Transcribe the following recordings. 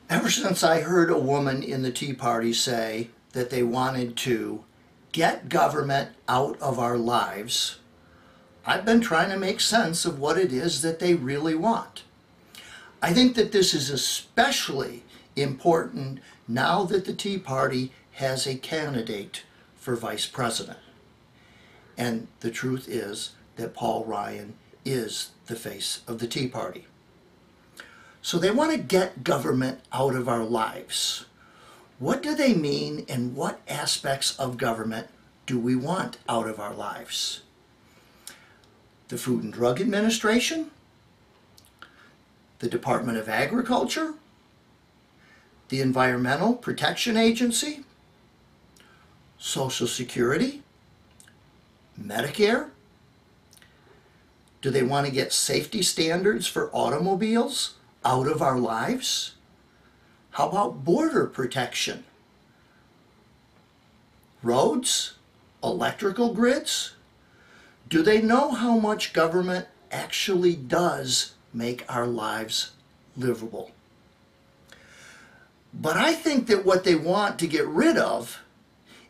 Ever since I heard a woman in the Tea Party say that they wanted to get government out of our lives, I've been trying to make sense of what it is that they really want. I think that this is especially important now that the Tea Party has a candidate for vice president. And the truth is that Paul Ryan is the face of the Tea Party. So they want to get government out of our lives. What do they mean, and what aspects of government do we want out of our lives? The Food and Drug Administration? The Department of Agriculture? The Environmental Protection Agency? Social Security? Medicare? Do they want to get safety standards for automobiles out of our lives? How about border protection? Roads? Electrical grids? Do they know how much government actually does make our lives livable? But I think that what they want to get rid of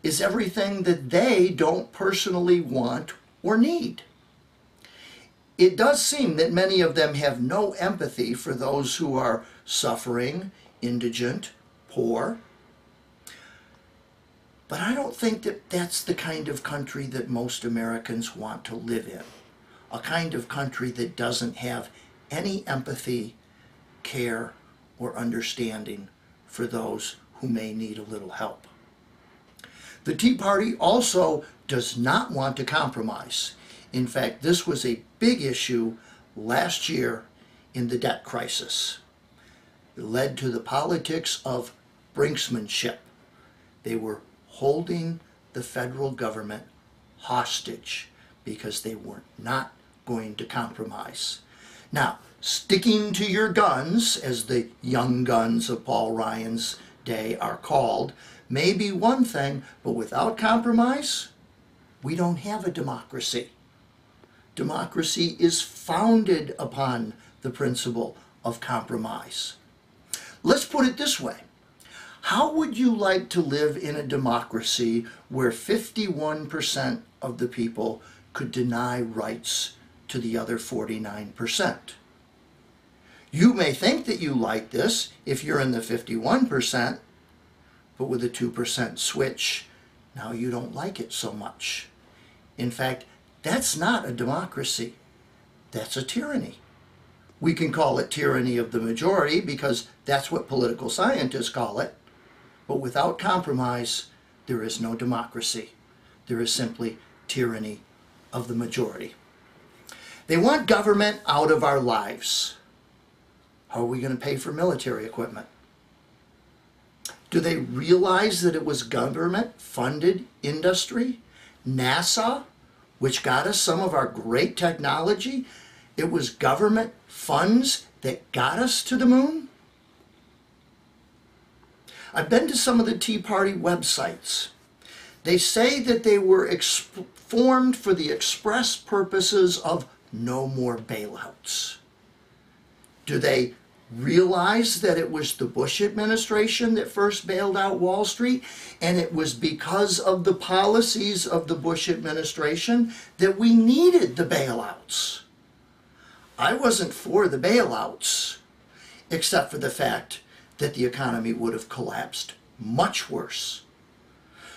is everything that they don't personally want or need. It does seem that many of them have no empathy for those who are suffering, indigent, poor. But I don't think that that's the kind of country that most Americans want to live in. A kind of country that doesn't have any empathy, care, or understanding for those who may need a little help. The Tea Party also does not want to compromise. In fact, this was a big issue last year in the debt crisis. It led to the politics of brinksmanship. They were holding the federal government hostage because they were not going to compromise. Now, sticking to your guns, as the young guns of Paul Ryan's day are called, may be one thing, but without compromise, we don't have a democracy. Democracy is founded upon the principle of compromise. Let's put it this way. How would you like to live in a democracy where 51% of the people could deny rights to the other 49%? You may think that you like this if you're in the 51%, but with a 2% switch, now you don't like it so much. In fact, that's not a democracy. That's a tyranny. We can call it tyranny of the majority because that's what political scientists call it. But without compromise, there is no democracy. There is simply tyranny of the majority. They want government out of our lives. How are we going to pay for military equipment? Do they realize that it was government-funded industry? NASA, which got us some of our great technology, it was government funds that got us to the moon? I've been to some of the Tea Party websites. They say that they were formed for the express purposes of no more bailouts. Do they realize that it was the Bush administration that first bailed out Wall Street, and it was because of the policies of the Bush administration that we needed the bailouts? I wasn't for the bailouts, except for the fact that the economy would have collapsed much worse.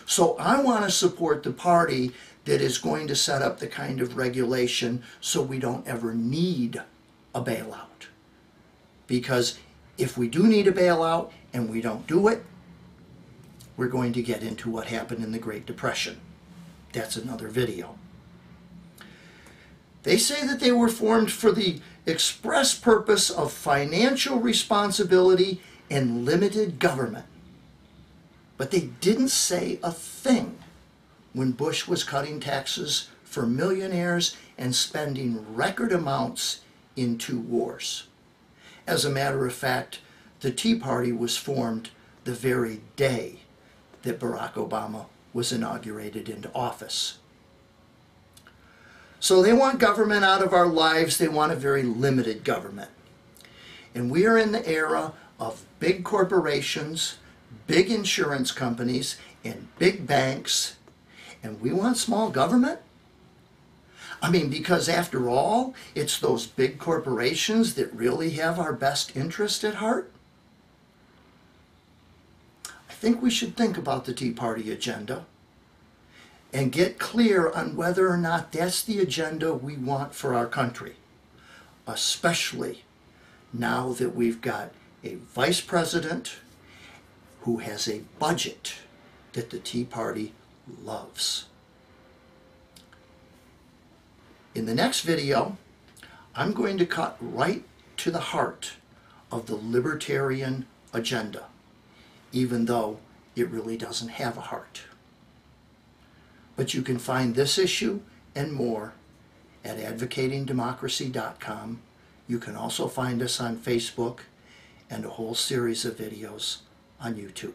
So I want to support the party that is going to set up the kind of regulation so we don't ever need a bailout. Because if we do need a bailout and we don't do it, we're going to get into what happened in the Great Depression. That's another video. They say that they were formed for the express purpose of financial responsibility and limited government. But they didn't say a thing when Bush was cutting taxes for millionaires and spending record amounts in 2 wars. As a matter of fact, the Tea Party was formed the very day that Barack Obama was inaugurated into office. So they want government out of our lives. They want a very limited government. And we are in the era of big corporations, big insurance companies, and big banks, and we want small government? I mean, because after all, it's those big corporations that really have our best interest at heart? I think we should think about the Tea Party agenda and get clear on whether or not that's the agenda we want for our country, especially now that we've got a vice president who has a budget that the Tea Party loves. In the next video, I'm going to cut right to the heart of the libertarian agenda, even though it really doesn't have a heart. But you can find this issue and more at advocatingdemocracy.com. You can also find us on Facebook and a whole series of videos on YouTube.